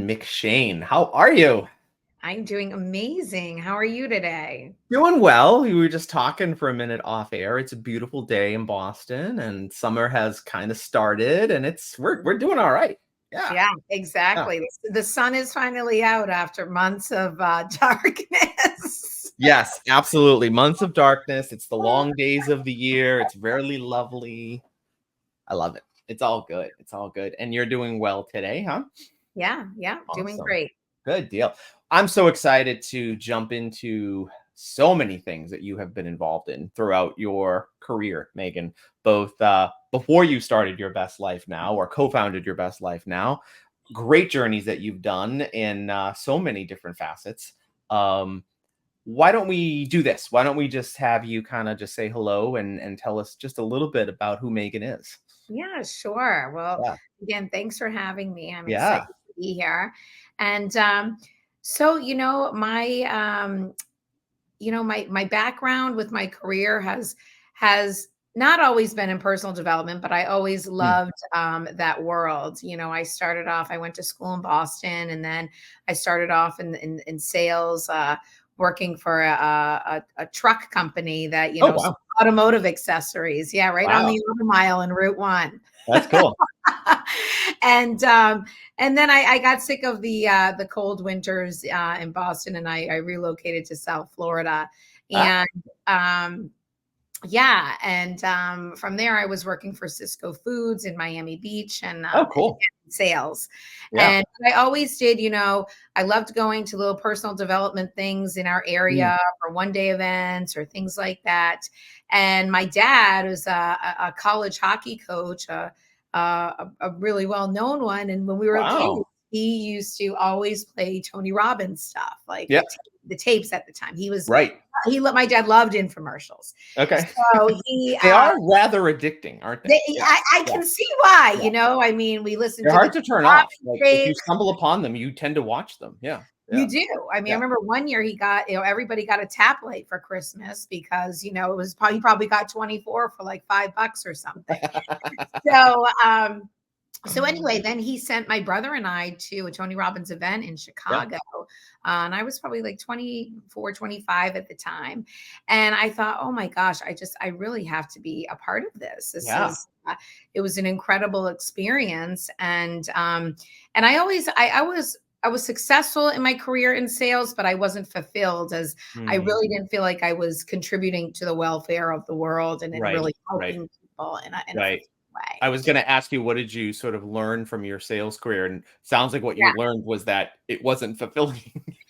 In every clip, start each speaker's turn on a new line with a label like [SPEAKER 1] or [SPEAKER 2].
[SPEAKER 1] McShane, how are you?
[SPEAKER 2] I'm doing amazing. How are you today?
[SPEAKER 1] Doing well. We were just talking for a minute off air. It's a beautiful day in Boston, and summer has kind of started, and we're doing all right. Yeah.
[SPEAKER 2] Yeah,
[SPEAKER 1] Yeah.
[SPEAKER 2] exactly. The sun is finally out after months of darkness.
[SPEAKER 1] Yes, absolutely. Months of darkness. It's the long days of the year. It's very lovely. I love it. It's all good. It's all good. And you're doing well today, huh?
[SPEAKER 2] Yeah, doing
[SPEAKER 1] Awesome.
[SPEAKER 2] great.
[SPEAKER 1] Good deal. I'm so excited to jump into so many things that you have been involved in throughout your career, Megan, both before you started Your Best Life Now or co-founded Your Best Life Now. Great journeys that you've done in so many different facets. Why don't we do this? Why don't we just have you kind of just say hello and tell us just a little bit about who Megan is?
[SPEAKER 2] Yeah, sure. Well,
[SPEAKER 1] Yeah.
[SPEAKER 2] again, thanks for having me. I'm excited
[SPEAKER 1] Yeah.
[SPEAKER 2] to be here. And so, my background with my career has not always been in personal development, but I always
[SPEAKER 1] Mm.
[SPEAKER 2] loved that world. I started off, I went to school in Boston, and then I started off in sales, working for a truck company that,
[SPEAKER 1] Oh, wow.
[SPEAKER 2] automotive accessories. Yeah, right on
[SPEAKER 1] Wow.
[SPEAKER 2] the Auto Mile and Route 1.
[SPEAKER 1] That's cool.
[SPEAKER 2] And then I got sick of the cold winters in Boston, and I relocated to South Florida.
[SPEAKER 1] Ah,
[SPEAKER 2] And from there I was working for Cisco Foods in Miami Beach and
[SPEAKER 1] oh, cool.
[SPEAKER 2] sales.
[SPEAKER 1] Yeah.
[SPEAKER 2] And I always did, I loved going to little personal development things in our
[SPEAKER 1] Mm.
[SPEAKER 2] area or one day events or things like that. And my dad was a college hockey coach, a really well-known one. And when we were kids,
[SPEAKER 1] Wow.
[SPEAKER 2] he used to always play Tony Robbins stuff, like
[SPEAKER 1] Yeah.
[SPEAKER 2] the tapes at the time.
[SPEAKER 1] Right.
[SPEAKER 2] My dad loved infomercials.
[SPEAKER 1] Okay.
[SPEAKER 2] So he,
[SPEAKER 1] They are rather addicting, aren't they? Yeah.
[SPEAKER 2] I
[SPEAKER 1] Yeah.
[SPEAKER 2] can see why,
[SPEAKER 1] Yeah.
[SPEAKER 2] I mean, we listened
[SPEAKER 1] They're
[SPEAKER 2] to
[SPEAKER 1] hard
[SPEAKER 2] the
[SPEAKER 1] to turn off. Like, if you
[SPEAKER 2] tapes.
[SPEAKER 1] stumble upon them, you tend to watch them. Yeah.
[SPEAKER 2] You
[SPEAKER 1] Yeah.
[SPEAKER 2] do. I mean, I
[SPEAKER 1] Yeah.
[SPEAKER 2] remember one year he got, everybody got a tap light for Christmas because, it was probably, he probably got 24 for like $5 or something. So, so anyway, then he sent my brother and I to a Tony Robbins event in
[SPEAKER 1] Yeah.
[SPEAKER 2] Chicago. And I was probably like 24, 25 at the time. And I thought, oh my gosh, I really have to be a part of this.
[SPEAKER 1] Yeah.
[SPEAKER 2] It was an incredible experience. And I was successful in my career in sales, but I wasn't fulfilled, as I
[SPEAKER 1] Mm.
[SPEAKER 2] really didn't feel like I was contributing to the welfare of the world and
[SPEAKER 1] Right.
[SPEAKER 2] really
[SPEAKER 1] Right.
[SPEAKER 2] helping people in a
[SPEAKER 1] Right.
[SPEAKER 2] way.
[SPEAKER 1] I was going to ask you, what did you sort of learn from your sales career? And sounds like what you
[SPEAKER 2] Yeah.
[SPEAKER 1] learned was that it wasn't fulfilling.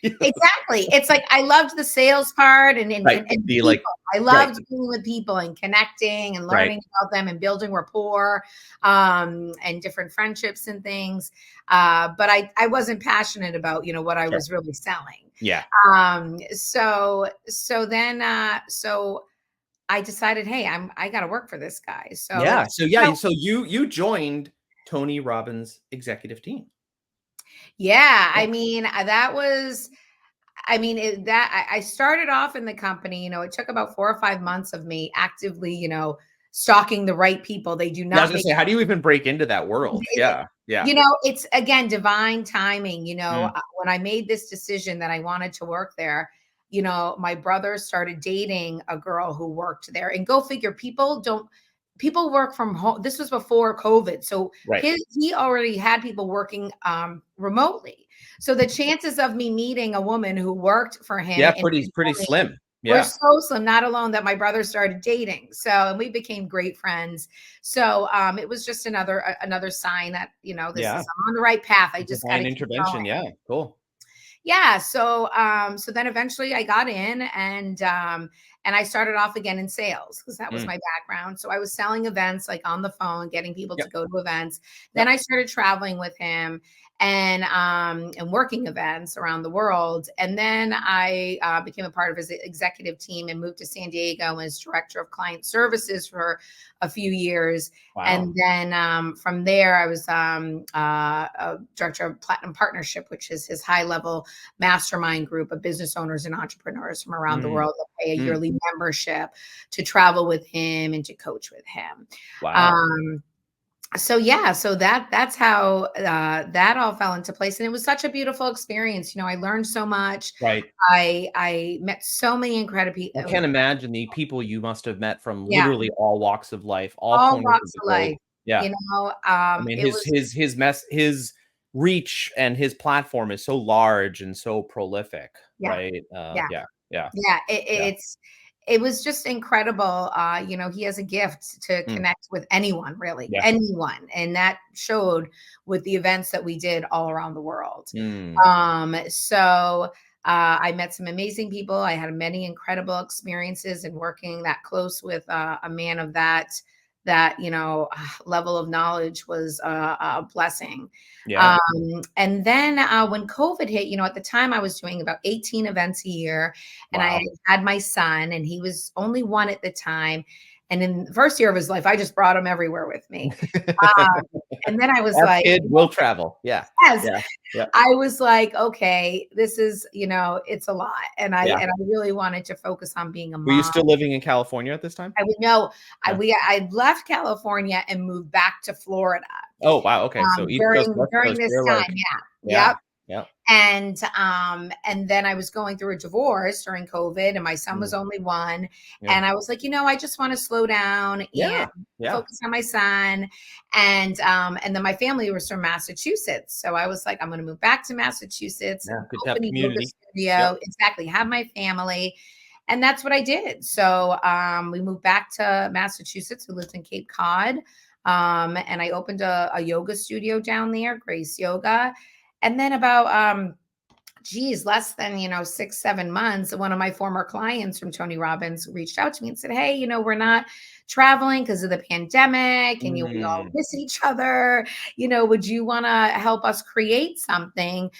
[SPEAKER 2] Exactly. It's like I loved the sales part
[SPEAKER 1] Right.
[SPEAKER 2] and
[SPEAKER 1] Be
[SPEAKER 2] people.
[SPEAKER 1] like,
[SPEAKER 2] I
[SPEAKER 1] right.
[SPEAKER 2] loved being with people and connecting and
[SPEAKER 1] Right.
[SPEAKER 2] learning about them and building rapport, and different friendships and things. But I wasn't passionate about, what I
[SPEAKER 1] Sure.
[SPEAKER 2] was really selling.
[SPEAKER 1] Yeah.
[SPEAKER 2] So I decided, hey, I got to work for this guy.
[SPEAKER 1] Yeah.
[SPEAKER 2] So,
[SPEAKER 1] So yeah. So you joined Tony Robbins Executive Team.
[SPEAKER 2] yeah,
[SPEAKER 1] Yeah.
[SPEAKER 2] I mean, that was, I mean, I started off in the company, it took about 4 or 5 months of me actively, stalking the right people. They do
[SPEAKER 1] Yeah, I was
[SPEAKER 2] not
[SPEAKER 1] gonna
[SPEAKER 2] make,
[SPEAKER 1] say, how do you even break into that world? Yeah. Yeah.
[SPEAKER 2] it's again, divine timing.
[SPEAKER 1] Mm.
[SPEAKER 2] When I made this decision that I wanted to work there, my brother started dating a girl who worked there, and go figure, people work from home. This was before COVID. So
[SPEAKER 1] Right.
[SPEAKER 2] he already had people working remotely. So the chances of me meeting a woman who worked for him
[SPEAKER 1] Yeah. Pretty slim.
[SPEAKER 2] were
[SPEAKER 1] Yeah.
[SPEAKER 2] so slim, not alone that my brother started dating. So, and we became great friends. So it was just another sign that,
[SPEAKER 1] Yeah.
[SPEAKER 2] I'm on the right path. I just got to
[SPEAKER 1] Divine
[SPEAKER 2] keep
[SPEAKER 1] intervention.
[SPEAKER 2] going.
[SPEAKER 1] Yeah. Cool.
[SPEAKER 2] Yeah. So then eventually I got in, and I started off again in sales because that was
[SPEAKER 1] Mm.
[SPEAKER 2] my background. So I was selling events, like on the phone, getting people to
[SPEAKER 1] Yep.
[SPEAKER 2] go to events. Then
[SPEAKER 1] Yep.
[SPEAKER 2] I started traveling with him. and working events around the world. And then I became a part of his executive team and moved to San Diego and was director of client services for a few years.
[SPEAKER 1] Wow.
[SPEAKER 2] And then from there, I was a director of Platinum Partnership, which is his high-level mastermind group of business owners and entrepreneurs from around the world that pay a yearly membership to travel with him and to coach with him.
[SPEAKER 1] Wow.
[SPEAKER 2] So that's how that all fell into place, and it was such a beautiful experience. I learned so much.
[SPEAKER 1] Right.
[SPEAKER 2] I met so many incredible people.
[SPEAKER 1] I can't imagine the people you must have met from
[SPEAKER 2] Yeah.
[SPEAKER 1] literally all walks of life, all
[SPEAKER 2] All
[SPEAKER 1] corners
[SPEAKER 2] walks
[SPEAKER 1] of the
[SPEAKER 2] of
[SPEAKER 1] globe.
[SPEAKER 2] life.
[SPEAKER 1] Yeah. I mean,
[SPEAKER 2] It was
[SPEAKER 1] his reach and his platform is so large and so prolific,
[SPEAKER 2] Yeah.
[SPEAKER 1] right?
[SPEAKER 2] Yeah.
[SPEAKER 1] Yeah.
[SPEAKER 2] Yeah, it was just incredible. He has a gift to connect with anyone, really,
[SPEAKER 1] Yeah.
[SPEAKER 2] anyone. And that showed with the events that we did all around the world. So I met some amazing people. I had many incredible experiences in working that close with a man of that level of knowledge was a blessing.
[SPEAKER 1] Yeah.
[SPEAKER 2] And then when COVID hit, at the time I was doing about 18 events a year, and
[SPEAKER 1] Wow.
[SPEAKER 2] I had my son, and he was only 1 at the time. And in the first year of his life, I just brought him everywhere with me. And then I was
[SPEAKER 1] That
[SPEAKER 2] like,
[SPEAKER 1] kid will travel. Yeah.
[SPEAKER 2] yes,
[SPEAKER 1] Yeah.
[SPEAKER 2] I was like, okay, this is, it's a lot. And I really wanted to focus on being a
[SPEAKER 1] Were you
[SPEAKER 2] mom.
[SPEAKER 1] still living in California at this time?
[SPEAKER 2] I would know.
[SPEAKER 1] Yeah.
[SPEAKER 2] I left California and moved back to Florida.
[SPEAKER 1] Oh, wow. Okay. So East Coast, West
[SPEAKER 2] during
[SPEAKER 1] Coast,
[SPEAKER 2] this
[SPEAKER 1] you're
[SPEAKER 2] time,
[SPEAKER 1] like,
[SPEAKER 2] Yep.
[SPEAKER 1] yeah.
[SPEAKER 2] And then I was going through a divorce during COVID, and my son was only 1.
[SPEAKER 1] Yeah.
[SPEAKER 2] And I was like, I just want to slow down and focus on my son. And then my family was from Massachusetts. So I was like, I'm going to move back to Massachusetts.
[SPEAKER 1] Yeah, good to have
[SPEAKER 2] open a yoga
[SPEAKER 1] community.
[SPEAKER 2] studio.
[SPEAKER 1] Yep.
[SPEAKER 2] Exactly. Have my family. And that's what I did. So we moved back to Massachusetts. We lived in Cape Cod. And I opened a yoga studio down there, Grace Yoga. And then about, less than, 6, 7 months, one of my former clients from Tony Robbins reached out to me and said, hey, we're not traveling because of the pandemic and we all miss each other. Would you want to help us create something?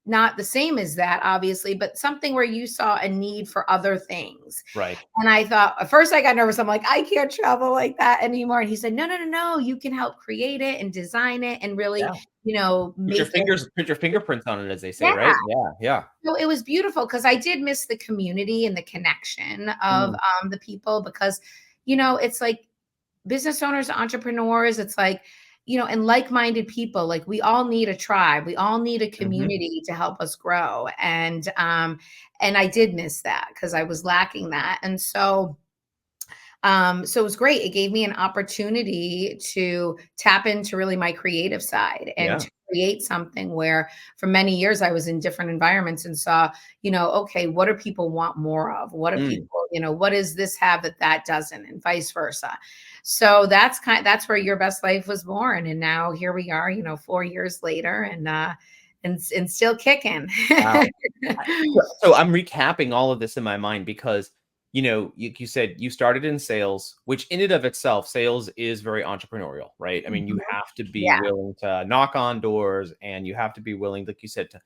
[SPEAKER 2] Not the same as that, obviously, but something where you saw a need for other things.
[SPEAKER 1] Right.
[SPEAKER 2] And I thought, at first I got nervous. I'm like, I can't travel like that anymore. And he said, no, you can help create it and design it and really,
[SPEAKER 1] put your fingerprints on it, as they say, right? Yeah.
[SPEAKER 2] So it was beautiful because I did miss the community and the connection of the people, because, it's like business owners, entrepreneurs, it's like, and like-minded people, like we all need a tribe. We all need a community to help us grow. And I did miss that because I was lacking that. And so it was great. It gave me an opportunity to tap into really my creative side and to create something where for many years I was in different environments and saw, okay, what do people want more of? What do people, what does this have that doesn't, and vice versa. So that's where Your Best Life was born. And now here we are, 4 years later, and still kicking.
[SPEAKER 1] Wow. So I'm recapping all of this in my mind because, you said you started in sales, which in and of itself, sales is very entrepreneurial, right? I mean, you have to be willing to knock on doors, and you have to be willing, like you said, to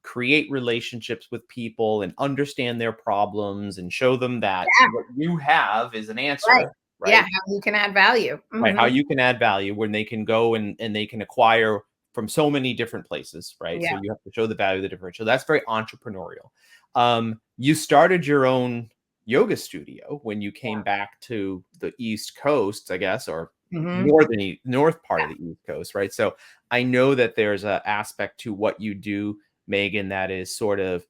[SPEAKER 1] create relationships with people and understand their problems and show them that what you have is an answer. Right?
[SPEAKER 2] Yeah, how you can add value.
[SPEAKER 1] Right. How you can add value when they can go and they can acquire from so many different places, right?
[SPEAKER 2] Yeah.
[SPEAKER 1] So you have to show the value of the differential. That's very entrepreneurial. You started your own yoga studio when you came back to the East Coast, I guess, or north part of the East Coast, right? So I know that there's an aspect to what you do, Megan, that is sort of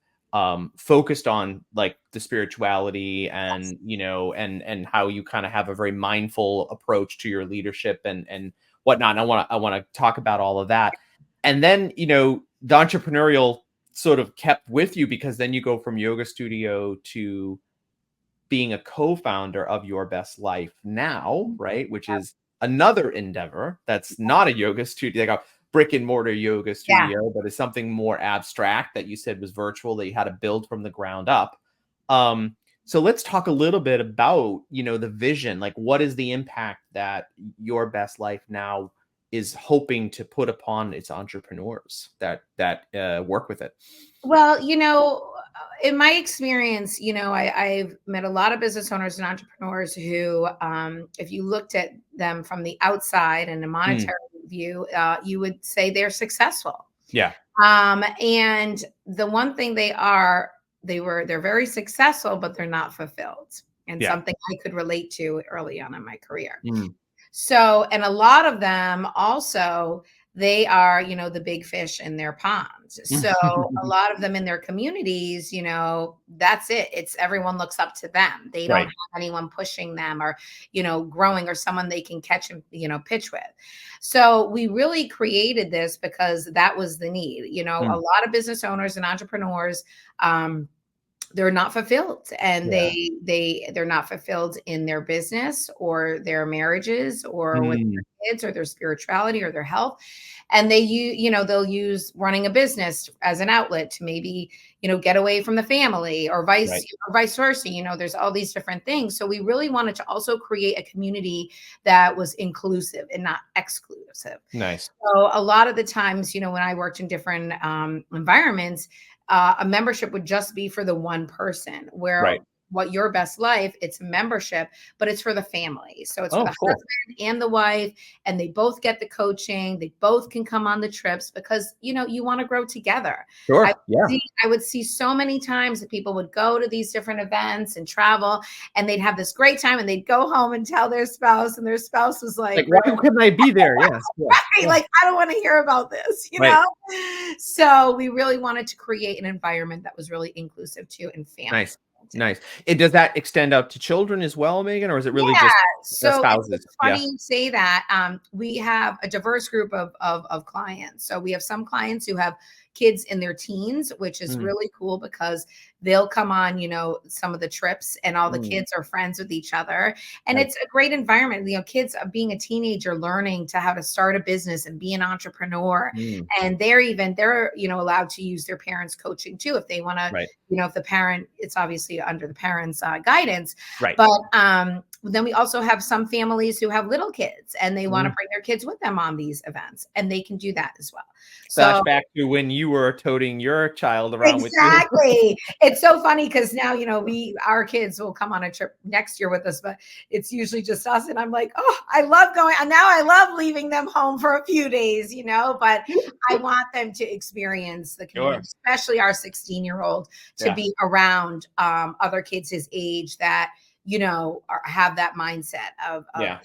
[SPEAKER 1] focused on like the spirituality and, and how you kind of have a very mindful approach to your leadership and whatnot. And I want to talk about all of that. And then, the entrepreneurial sort of kept with you, because then you go from yoga studio to being a co-founder of Your Best Life now, right? Which is another endeavor that's not a yoga studio, like a brick and mortar yoga studio, but it's something more abstract that you said was virtual, that you had to build from the ground up. So let's talk a little bit about, the vision, like what is the impact that Your Best Life now is hoping to put upon its entrepreneurs that work with it?
[SPEAKER 2] Well, in my experience, I've met a lot of business owners and entrepreneurs who, if you looked at them from the outside and a
[SPEAKER 1] Mm,
[SPEAKER 2] monetary view, you would say they're successful.
[SPEAKER 1] yeah,
[SPEAKER 2] And the one thing they're very successful, but they're not fulfilled. And
[SPEAKER 1] yeah,
[SPEAKER 2] something I could relate to early on in my career.
[SPEAKER 1] mm,
[SPEAKER 2] So, and a lot of them also, they are, the big fish in their ponds. So a lot of them in their communities, that's it. It's everyone looks up to them. They don't
[SPEAKER 1] right.
[SPEAKER 2] have anyone pushing them or, growing or someone they can catch and, pitch with. So we really created this because that was the need. A
[SPEAKER 1] Mm,
[SPEAKER 2] lot of business owners and entrepreneurs, they're not fulfilled, and
[SPEAKER 1] yeah.
[SPEAKER 2] they're not fulfilled in their business or their marriages or with
[SPEAKER 1] Mm,
[SPEAKER 2] their kids or their spirituality or their health. And they'll use running a business as an outlet to maybe, get away from the family or
[SPEAKER 1] right.
[SPEAKER 2] vice versa. There's all these different things. So we really wanted to also create a community that was inclusive and not exclusive.
[SPEAKER 1] Nice.
[SPEAKER 2] So a lot of the times, when I worked in different environments, a membership would just be for the one person, where
[SPEAKER 1] Right.
[SPEAKER 2] what your best life, it's membership, but it's for the family. So it's for
[SPEAKER 1] Oh,
[SPEAKER 2] the
[SPEAKER 1] cool.
[SPEAKER 2] husband and the wife, and they both get the coaching. They both can come on the trips because, you want to grow together. I
[SPEAKER 1] Sure. Yeah.
[SPEAKER 2] I would see so many times that people would go to these different events and travel, and they'd have this great time, and they'd go home and tell their spouse, and their spouse was like,
[SPEAKER 1] Like, why couldn't I be there? Yes. Yeah.
[SPEAKER 2] right,
[SPEAKER 1] Yeah.
[SPEAKER 2] like, I don't want to hear about this,
[SPEAKER 1] Right.
[SPEAKER 2] So we really wanted to create an environment that was really inclusive too and family
[SPEAKER 1] Nice.
[SPEAKER 2] oriented.
[SPEAKER 1] Nice. Does that extend out to children as well, Megan, or is it really
[SPEAKER 2] Yeah.
[SPEAKER 1] just
[SPEAKER 2] So
[SPEAKER 1] spouses?
[SPEAKER 2] it's
[SPEAKER 1] Yeah.
[SPEAKER 2] funny you say that. We have a diverse group of clients. So we have some clients who have kids in their teens, which is
[SPEAKER 1] Mm,
[SPEAKER 2] really cool because they'll come on, some of the trips, and all the
[SPEAKER 1] mm,
[SPEAKER 2] kids are friends with each other. And
[SPEAKER 1] nice.
[SPEAKER 2] it's a great environment. Kids being a teenager, learning to how to start a business and be an entrepreneur.
[SPEAKER 1] Mm,
[SPEAKER 2] And they're, allowed to use their parents' coaching too, if they want to,
[SPEAKER 1] right.
[SPEAKER 2] if the parent, it's obviously under the parents' guidance.
[SPEAKER 1] Right.
[SPEAKER 2] But then we also have some families who have little kids and they want to
[SPEAKER 1] Mm.
[SPEAKER 2] bring their kids with them on these events, and they can do that as well. So
[SPEAKER 1] Flashback to when you were toting your child around with you.
[SPEAKER 2] exactly. It's so funny because now, our kids will come on a trip next year with us, but it's usually just us. And I'm like, oh, I love going. And now I love leaving them home for a few days, but I want them to experience the
[SPEAKER 1] Sure.
[SPEAKER 2] community, especially our 16-year-old, to
[SPEAKER 1] Yeah.
[SPEAKER 2] be around other kids his age that, have that mindset of,
[SPEAKER 1] Yeah.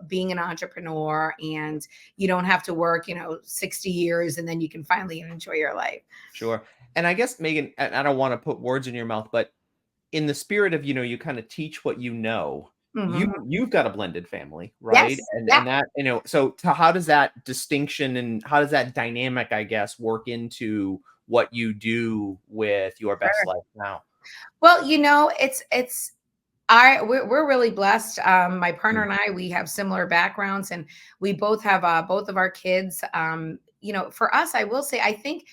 [SPEAKER 2] being an entrepreneur, and you don't have to work, 60 years and then you can finally enjoy your life.
[SPEAKER 1] Sure. And I guess, Megan, and I don't want to put words in your mouth, but in the spirit of, you kind of teach what you know,
[SPEAKER 2] Mhm.
[SPEAKER 1] you've got a blended family, right?
[SPEAKER 2] Yes.
[SPEAKER 1] And
[SPEAKER 2] Yeah.
[SPEAKER 1] that, so how does that distinction and how does that dynamic, I guess, work into what you do with your best
[SPEAKER 2] Sure.
[SPEAKER 1] life now?
[SPEAKER 2] Well, we're really blessed. My partner
[SPEAKER 1] Mm,
[SPEAKER 2] and I, we have similar backgrounds, and we both have both of our kids. For us, I will say, I think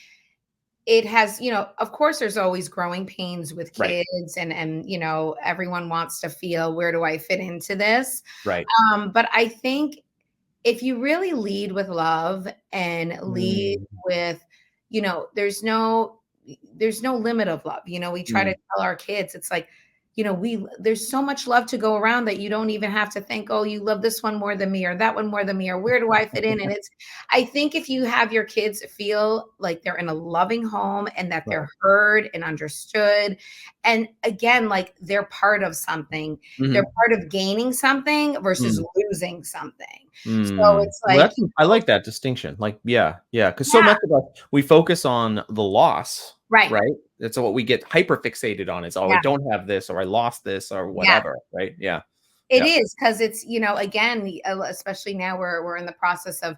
[SPEAKER 2] it has, of course, there's always growing pains with
[SPEAKER 1] right.
[SPEAKER 2] kids, and everyone wants to feel, where do I fit into this?
[SPEAKER 1] Right.
[SPEAKER 2] But I think if you really lead with love and lead
[SPEAKER 1] Mm,
[SPEAKER 2] with, there's no limit of love. We try to
[SPEAKER 1] mm,
[SPEAKER 2] tell our kids, it's like, there's so much love to go around that you don't even have to think, oh, you love this one more than me or that one more than me, or where do I fit in? And I think if you have your kids feel like they're in a loving home and that
[SPEAKER 1] right.
[SPEAKER 2] they're heard and understood, and again, like they're part of something, they're
[SPEAKER 1] Mhm.
[SPEAKER 2] part of gaining something versus
[SPEAKER 1] Mm.
[SPEAKER 2] losing something. So
[SPEAKER 1] Mm.
[SPEAKER 2] it's
[SPEAKER 1] Well,
[SPEAKER 2] like,
[SPEAKER 1] I like that distinction. Like, yeah, yeah, because so
[SPEAKER 2] yeah,
[SPEAKER 1] much of us, we focus on the loss,
[SPEAKER 2] right.
[SPEAKER 1] right? That's what we get hyper fixated on is, oh, I
[SPEAKER 2] Yeah.
[SPEAKER 1] don't have this, or I lost this, or
[SPEAKER 2] Yeah.
[SPEAKER 1] whatever, right? Yeah,
[SPEAKER 2] It
[SPEAKER 1] yeah.
[SPEAKER 2] is because it's, again, especially now we're in the process of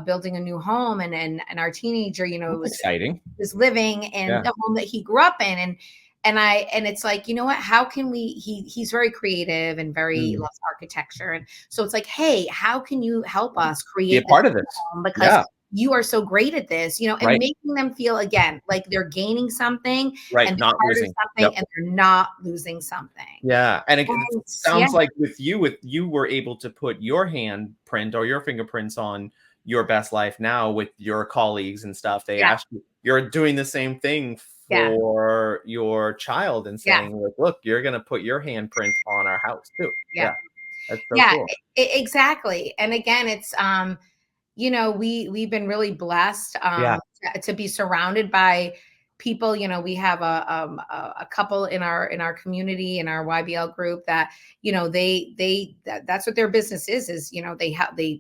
[SPEAKER 2] building a new home, and our teenager,
[SPEAKER 1] That's exciting.
[SPEAKER 2] was living in
[SPEAKER 1] Yeah.
[SPEAKER 2] the home that he grew up in, and it's like, how can he's very creative and very
[SPEAKER 1] Mm.
[SPEAKER 2] loves architecture, and so it's like, hey, how can you help us
[SPEAKER 1] Be a
[SPEAKER 2] create this
[SPEAKER 1] part of this.
[SPEAKER 2] home, because
[SPEAKER 1] Yeah.
[SPEAKER 2] you are so great at this, you know, and
[SPEAKER 1] Right.
[SPEAKER 2] making them feel again like they're gaining something
[SPEAKER 1] Right.
[SPEAKER 2] and
[SPEAKER 1] Not
[SPEAKER 2] they're part of
[SPEAKER 1] losing. Yep.
[SPEAKER 2] something and they're not losing something.
[SPEAKER 1] Yeah. And it
[SPEAKER 2] And yeah,
[SPEAKER 1] sounds like with you were able to put your handprint or your fingerprints on your best life now with your colleagues and stuff. They
[SPEAKER 2] yeah,
[SPEAKER 1] asked you, you're doing the same thing
[SPEAKER 2] yeah,
[SPEAKER 1] for your child and
[SPEAKER 2] yeah,
[SPEAKER 1] saying, like, look, you're going to put your handprint on our house too.
[SPEAKER 2] yeah,
[SPEAKER 1] Yeah. That's so
[SPEAKER 2] yeah,
[SPEAKER 1] cool.
[SPEAKER 2] exactly. And again, it's you know, we've been really blessed
[SPEAKER 1] Yeah.
[SPEAKER 2] to be surrounded by people. You know, we have a couple in our community in our YBL group that, you know, that's what their business is, you know, they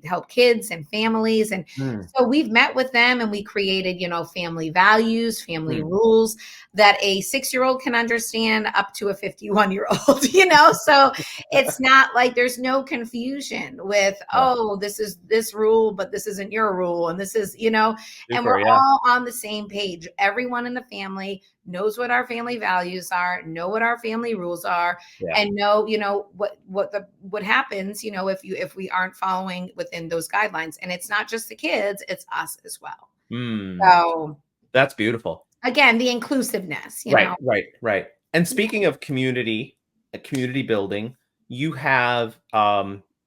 [SPEAKER 2] help kids and families. And
[SPEAKER 1] Mm,
[SPEAKER 2] so we've met with them and we created, you know, family values, family
[SPEAKER 1] mm.
[SPEAKER 2] rules that a 6-year-old can understand up to a 51-year-old, you know. So it's not like there's no confusion with,
[SPEAKER 1] Yeah.
[SPEAKER 2] oh, this is this rule, but this isn't your rule. And this is, you know, and we're
[SPEAKER 1] Super. Yeah.
[SPEAKER 2] all on the same page. Everyone in the family knows what our family values are, know what our family rules are,
[SPEAKER 1] Yeah.
[SPEAKER 2] and know, you know, what happens, you know, if we aren't following within those guidelines. And it's not just the kids, it's us as well.
[SPEAKER 1] Mm.
[SPEAKER 2] So
[SPEAKER 1] That's beautiful.
[SPEAKER 2] again, the inclusiveness, you
[SPEAKER 1] Right,
[SPEAKER 2] know.
[SPEAKER 1] right, right. And speaking of community, community building, you have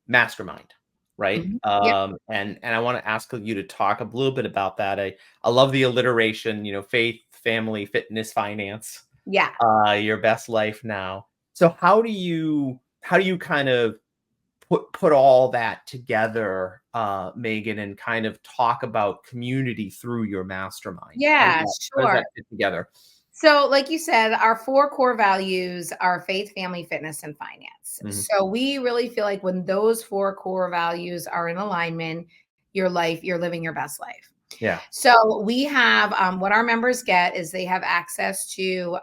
[SPEAKER 1] mastermind, right?
[SPEAKER 2] Mhm. Yep.
[SPEAKER 1] And I want to ask you to talk a little bit about that. I love the alliteration, you know, faith, family, fitness, finance,
[SPEAKER 2] Yeah.
[SPEAKER 1] your best life now. So how do you kind of put all that together, Megan, and kind of talk about community through your mastermind?
[SPEAKER 2] Yeah,
[SPEAKER 1] How does
[SPEAKER 2] sure.
[SPEAKER 1] that fit together?
[SPEAKER 2] So, like you said, our 4 core values are faith, family, fitness, and finance.
[SPEAKER 1] Mhm.
[SPEAKER 2] So, we really feel like when those 4 core values are in alignment, you're living your best life.
[SPEAKER 1] Yeah.
[SPEAKER 2] So, we have what our members get is they have access to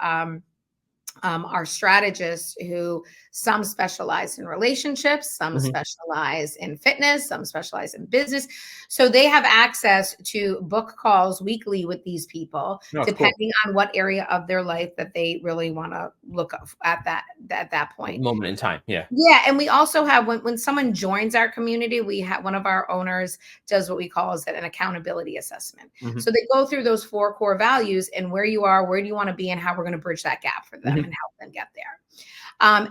[SPEAKER 2] our strategists who some specialize in relationships, some
[SPEAKER 1] Mhm.
[SPEAKER 2] specialize in fitness, some specialize in business. So they have access to book calls weekly with these people,
[SPEAKER 1] No, it's cool.
[SPEAKER 2] depending on what area of their life that they really want to look at that point.
[SPEAKER 1] Moment in time. Yeah.
[SPEAKER 2] Yeah, and we also have when someone joins our community, we have one of our owners does what we call is an accountability assessment.
[SPEAKER 1] Mhm.
[SPEAKER 2] So they go through those 4 core values and where you are, where do you want to be, and how we're going to bridge that gap for them
[SPEAKER 1] Mhm.
[SPEAKER 2] and help them get there.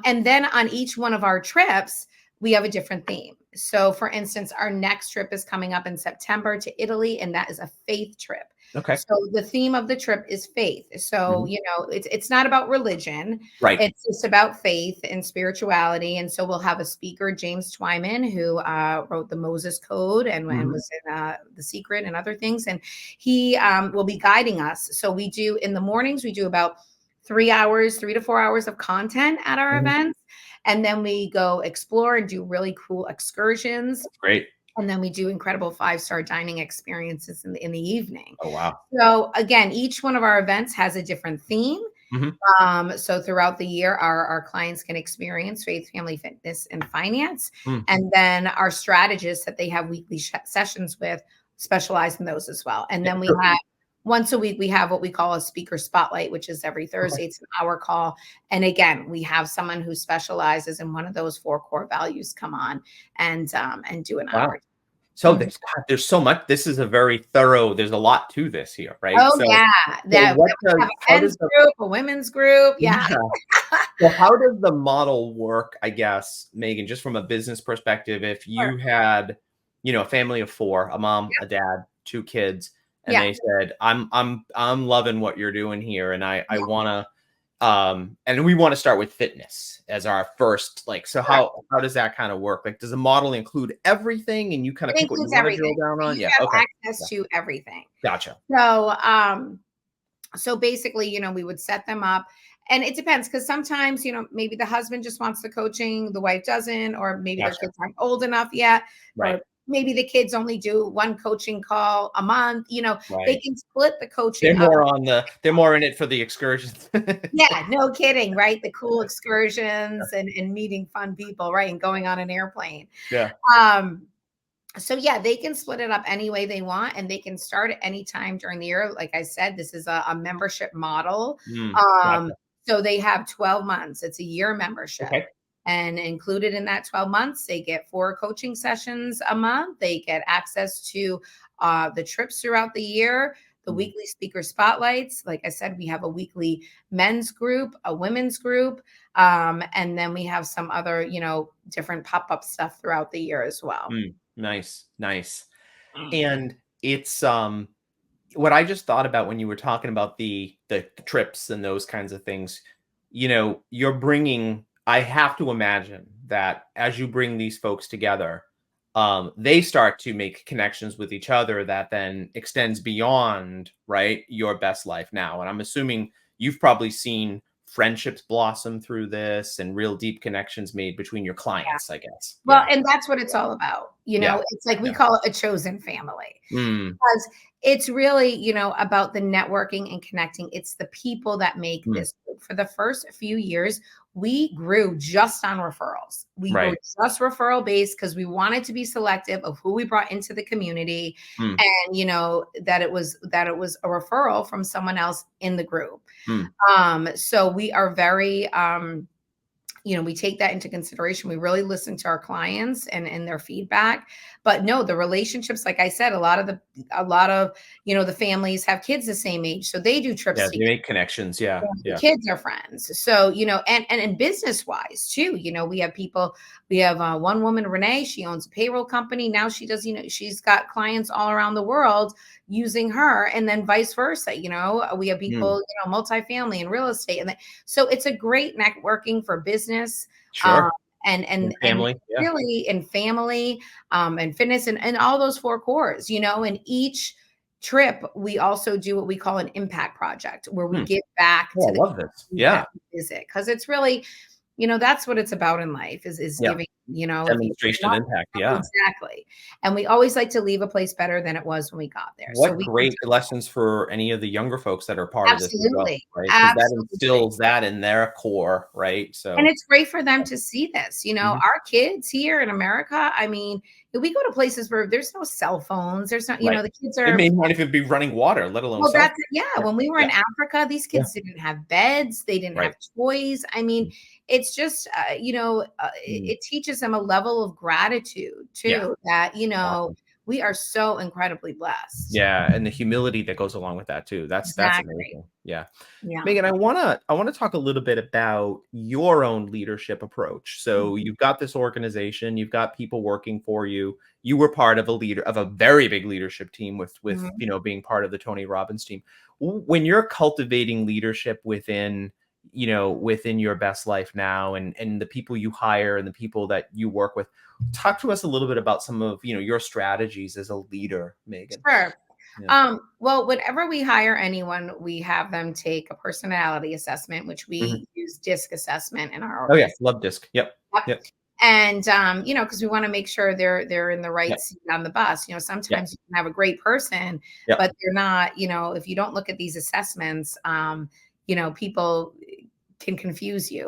[SPEAKER 2] And then on each one of our trips, we have a different theme. So, for instance, our next trip is coming up in September to Italy, and that is a faith trip.
[SPEAKER 1] Okay.
[SPEAKER 2] So the theme of the trip is faith. So,
[SPEAKER 1] Mhm.
[SPEAKER 2] you know, it's not about religion.
[SPEAKER 1] Right.
[SPEAKER 2] It's just about faith and spirituality. And so we'll have a speaker, James Twyman, who wrote the Moses Code and
[SPEAKER 1] Mhm.
[SPEAKER 2] was in The Secret and other things. And he will be guiding us. So we do in the mornings, we do about 3 hours, 3 to 4 hours of content at our
[SPEAKER 1] Mhm.
[SPEAKER 2] events. And then we go explore and do really cool excursions.
[SPEAKER 1] That's great.
[SPEAKER 2] And then we do incredible 5-star dining experiences in the evening.
[SPEAKER 1] Oh, wow.
[SPEAKER 2] So again, each one of our events has a different theme.
[SPEAKER 1] Mhm.
[SPEAKER 2] So throughout the year, our clients can experience faith, family, fitness, and finance.
[SPEAKER 1] Mm.
[SPEAKER 2] And then our strategists that they have weekly sessions with specialize in those as well. And
[SPEAKER 1] Yeah,
[SPEAKER 2] then we
[SPEAKER 1] sure.
[SPEAKER 2] have once a week, we have what we call a speaker spotlight, which is every
[SPEAKER 1] Okay.
[SPEAKER 2] Thursday. It's an hour call. And again, we have someone who specializes in one of those 4 core values come on and do an
[SPEAKER 1] Wow.
[SPEAKER 2] hour.
[SPEAKER 1] So
[SPEAKER 2] Mhm.
[SPEAKER 1] there's so much. This is a very thorough. There's a lot to this here, right?
[SPEAKER 2] Oh,
[SPEAKER 1] So
[SPEAKER 2] yeah.
[SPEAKER 1] so
[SPEAKER 2] That
[SPEAKER 1] what
[SPEAKER 2] we have a
[SPEAKER 1] how
[SPEAKER 2] men's
[SPEAKER 1] does the
[SPEAKER 2] group, a women's group. Yeah.
[SPEAKER 1] yeah. So how does the model work, I guess, Megan, just from a business perspective, if
[SPEAKER 2] Sure.
[SPEAKER 1] you had, you know, a family of 4, a mom, a
[SPEAKER 2] Yep.
[SPEAKER 1] dad, 2 kids, and
[SPEAKER 2] Yeah.
[SPEAKER 1] they said, I'm loving what you're doing here, and I
[SPEAKER 2] Yeah.
[SPEAKER 1] wanna and we want to start with fitness as our first, like, so
[SPEAKER 2] Sure.
[SPEAKER 1] how does that kind of work? Like, does the model include everything and you kind of
[SPEAKER 2] It
[SPEAKER 1] pick what you
[SPEAKER 2] includes
[SPEAKER 1] want to drill
[SPEAKER 2] everything.
[SPEAKER 1] down
[SPEAKER 2] So
[SPEAKER 1] on?
[SPEAKER 2] you
[SPEAKER 1] Yeah.
[SPEAKER 2] have
[SPEAKER 1] Okay.
[SPEAKER 2] access
[SPEAKER 1] Yeah.
[SPEAKER 2] to everything.
[SPEAKER 1] Gotcha.
[SPEAKER 2] So, so basically, you know, we would set them up and it depends because sometimes, you know, maybe the husband just wants the coaching, the wife doesn't, or maybe their
[SPEAKER 1] Gotcha.
[SPEAKER 2] kids aren't old enough yet,
[SPEAKER 1] Right.
[SPEAKER 2] or maybe the kids only do one coaching call a month. You know, they
[SPEAKER 1] Right.
[SPEAKER 2] can split the coaching up.
[SPEAKER 1] They're more in it for the excursions.
[SPEAKER 2] Yeah, no kidding, right? The cool excursions and meeting fun people, right? And going on an airplane.
[SPEAKER 1] Yeah.
[SPEAKER 2] Um, So yeah, they can split it up any way they want and they can start at any time during the year. Like I said, this is a membership model.
[SPEAKER 1] Mm,
[SPEAKER 2] Um,
[SPEAKER 1] gotcha.
[SPEAKER 2] so they have 12 months. It's a year membership.
[SPEAKER 1] Okay.
[SPEAKER 2] And included in that 12 months, they get 4 coaching sessions a month. They get access to the trips throughout the year, the weekly speaker spotlights. Like I said, we have a weekly men's group, a women's group, and then we have some other, different pop-up stuff throughout the year as well.
[SPEAKER 1] Nice. And it's what I just thought about when you were talking about the trips and those kinds of things. You're bringing. I have to imagine that as you bring these folks together, they start to make connections with each other that then extends beyond, right, your best life now. And I'm assuming you've probably seen friendships blossom through this and real deep connections made between your clients, I guess.
[SPEAKER 2] Well, and that's what it's all about. It's like we call it a chosen family because it's really, about the networking and connecting. It's the people that make this group. For the first few years, we grew just on referrals. We were just referral based because we wanted to be selective of who we brought into the community, and that it was a referral from someone else in the group. So we are very we take that into consideration. We really listen to our clients and their feedback. But no, the relationships, like I said, a lot of the families have kids the same age, so they do trips.
[SPEAKER 1] Yeah, they make connections. Yeah.
[SPEAKER 2] The kids are friends. So and business wise too. We have people. We have one woman, Renee. She owns a payroll company. Now she does. She's got clients all around the world using her, and then vice versa. We have people, multifamily and real estate, and so it's a great networking for business.
[SPEAKER 1] Sure.
[SPEAKER 2] And
[SPEAKER 1] family,
[SPEAKER 2] and really in family, and fitness and all those 4 cores, and each trip, we also do what we call an impact project where we give back to
[SPEAKER 1] I love this. Yeah.
[SPEAKER 2] Visit. Cause it's really, that's what it's about in life is giving,
[SPEAKER 1] demonstration of impact. Yeah,
[SPEAKER 2] exactly. And we always like to leave a place better than it was when we got there.
[SPEAKER 1] What great lessons for any of the younger folks that are part of this as well, right? Because that instills that in their core, right? So,
[SPEAKER 2] and it's great for them to see this. Our kids here in America, I mean, we go to places where there's no cell phones. There's not, the kids are.
[SPEAKER 1] They may not even be running water, let alone.
[SPEAKER 2] Well, when we were in Africa, these kids didn't have beds. They didn't have toys. I mean, it's just, it teaches them a level of gratitude too, that, we are so incredibly blessed.
[SPEAKER 1] Yeah. And the humility that goes along with that too. That's amazing. Yeah. Megan, I want to talk a little bit about your own leadership approach. So you've got this organization, you've got people working for you. You were part of a very big leadership team with being part of the Tony Robbins team. When you're cultivating leadership within your best life now and the people you hire and the people that you work with, talk to us a little bit about some of, your strategies as a leader, Megan.
[SPEAKER 2] Sure. Yeah. Well, whenever we hire anyone, we have them take a personality assessment, which we use DISC assessment in our
[SPEAKER 1] organization. Love DISC. Yep.
[SPEAKER 2] And because we want to make sure they're in the right seat on the bus. Sometimes you can have a great person, but they're not, if you don't look at these assessments, people can confuse you.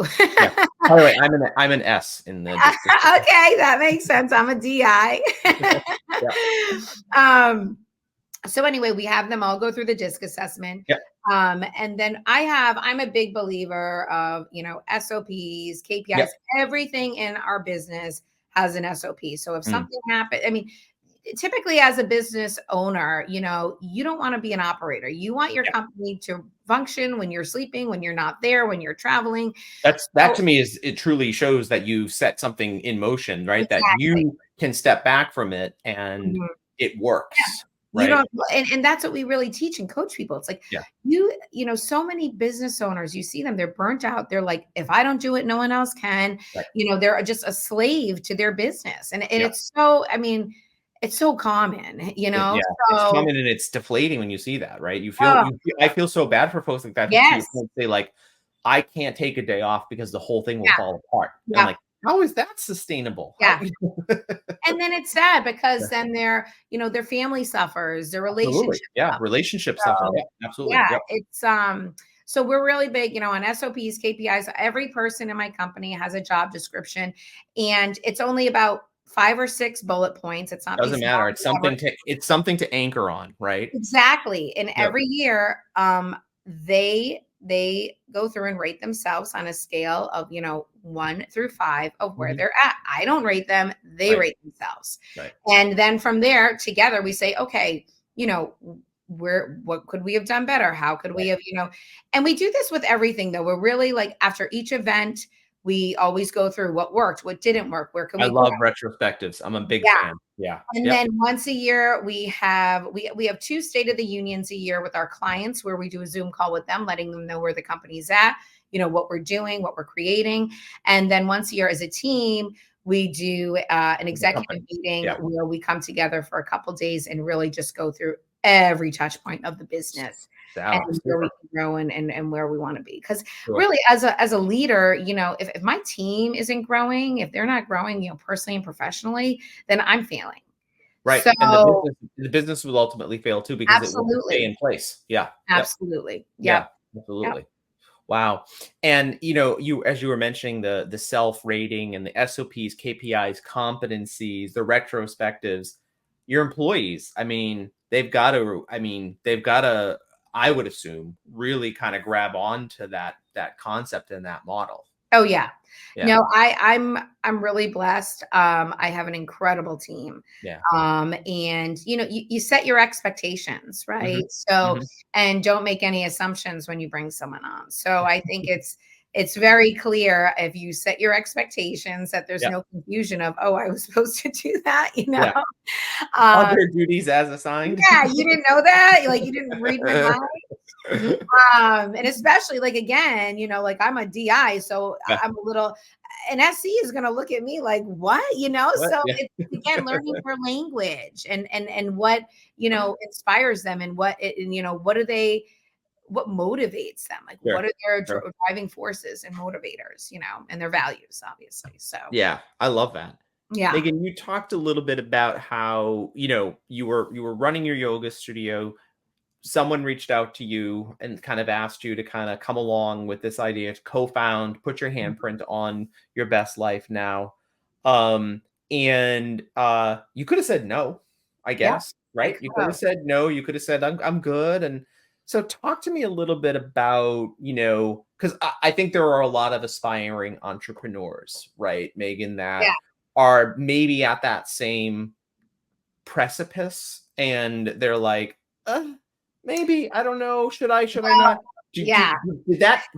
[SPEAKER 1] By the way, I'm an S in the
[SPEAKER 2] okay, that makes sense. I'm a DI. So anyway, we have them all go through the DISC assessment. And then I'm a big believer of, SOPs, KPIs, everything in our business has an SOP. So if something happens, I mean, typically as a business owner, you don't want to be an operator. You want your company to function when you're sleeping, when you're not there, when you're traveling.
[SPEAKER 1] That to me it truly shows that you set something in motion, right? Exactly. That you can step back from it and it works. Right?
[SPEAKER 2] And that's what we really teach and coach people. It's like, so many business owners, you see them, they're burnt out. They're like, if I don't do it, no one else can. They're just a slave to their business. And it's so, it's so common,
[SPEAKER 1] it's common and it's deflating when you see that, right? I feel so bad for folks like that.
[SPEAKER 2] Yes.
[SPEAKER 1] Who say like, I can't take a day off because the whole thing will fall apart. Yeah. I'm like, how is that sustainable?
[SPEAKER 2] Yeah. And then it's sad because then their family suffers, their relationship.
[SPEAKER 1] Relationships suffer. Yeah, absolutely.
[SPEAKER 2] Yeah. It's so we're really big, on SOPs, KPIs. Every person in my company has a job description, and it's only about 5 or 6 bullet points. It's not
[SPEAKER 1] doesn't matter. It's something to anchor on, right?
[SPEAKER 2] Exactly. And every year, they they go through and rate themselves on a scale of, 1 through 5 of where
[SPEAKER 1] Mhm.
[SPEAKER 2] they're at. I don't rate them, they
[SPEAKER 1] Right.
[SPEAKER 2] rate themselves.
[SPEAKER 1] Right.
[SPEAKER 2] And then from there together we say, okay, what could we have done better? How could we
[SPEAKER 1] Right.
[SPEAKER 2] have, and we do this with everything though. We're really like after each event, we always go through what worked, what didn't work, where can
[SPEAKER 1] I
[SPEAKER 2] we grow?
[SPEAKER 1] love retrospectives. I'm a big
[SPEAKER 2] Yeah.
[SPEAKER 1] fan. Yeah.
[SPEAKER 2] And
[SPEAKER 1] Yep.
[SPEAKER 2] then once a year, we have 2 State of the Unions a year with our clients where we do a Zoom call with them, letting them know where the company's at, what we're doing, what we're creating. And then once a year as a team, we do an
[SPEAKER 1] The company.
[SPEAKER 2] executive meeting
[SPEAKER 1] Yeah.
[SPEAKER 2] where we come together for a couple days and really just go through every touch point of the business and
[SPEAKER 1] Yeah.
[SPEAKER 2] where we
[SPEAKER 1] Super.
[SPEAKER 2] can grow and where we want to be. Because
[SPEAKER 1] Sure.
[SPEAKER 2] really, as a leader, if my team isn't growing, if they're not growing, personally and professionally, then I'm failing.
[SPEAKER 1] Right.
[SPEAKER 2] So
[SPEAKER 1] And the business will ultimately fail too because it won't stay
[SPEAKER 2] absolutely,
[SPEAKER 1] in place. Yeah. Yep.
[SPEAKER 2] absolutely.
[SPEAKER 1] Yeah.
[SPEAKER 2] Yep, yep.
[SPEAKER 1] Absolutely. Wow. And you as you were mentioning the self-rating and the SOPs, KPIs, competencies, the retrospectives, your employees, they've got to, I would assume, really kind of grab on to that concept and that model.
[SPEAKER 2] Oh yeah.
[SPEAKER 1] Yeah.
[SPEAKER 2] No, I'm really blessed. I have an incredible team.
[SPEAKER 1] Yeah.
[SPEAKER 2] And you set your expectations,
[SPEAKER 1] Mhm.
[SPEAKER 2] right? So,
[SPEAKER 1] Mhm.
[SPEAKER 2] and don't make any assumptions when you bring someone on. So I think it's very clear if you set your expectations that there's
[SPEAKER 1] Yeah.
[SPEAKER 2] no confusion of, oh, I was supposed to do that,
[SPEAKER 1] Yeah. Are
[SPEAKER 2] Um,
[SPEAKER 1] there duties as assigned?
[SPEAKER 2] yeah, you didn't know that? Like you didn't read my mind? And especially like again, like I'm a DI, so
[SPEAKER 1] Yeah.
[SPEAKER 2] I'm a little an SC is gonna look at me like, what?
[SPEAKER 1] What?
[SPEAKER 2] So
[SPEAKER 1] Yeah.
[SPEAKER 2] it's again learning their language and what inspires them and what do they what motivates them? Like
[SPEAKER 1] Sure.
[SPEAKER 2] what are their
[SPEAKER 1] Sure.
[SPEAKER 2] driving forces and motivators, and their values, obviously. So
[SPEAKER 1] Yeah, I love that.
[SPEAKER 2] yeah.
[SPEAKER 1] Megan, you talked a little bit about how, you were running your yoga studio. Someone reached out to you and kind of asked you to kind of come along with this idea to co-found, put your handprint on your best life now. And you could have said no, I
[SPEAKER 2] Yeah,
[SPEAKER 1] guess,
[SPEAKER 2] I
[SPEAKER 1] right?
[SPEAKER 2] could
[SPEAKER 1] You could have
[SPEAKER 2] have.
[SPEAKER 1] said no, you could have said I'm good. And so talk to me a little bit about, because I think there are a lot of aspiring entrepreneurs, right, Megan,
[SPEAKER 2] Yeah.
[SPEAKER 1] that are maybe at that same precipice and they're like, maybe, I don't know, should I not?
[SPEAKER 2] Yeah.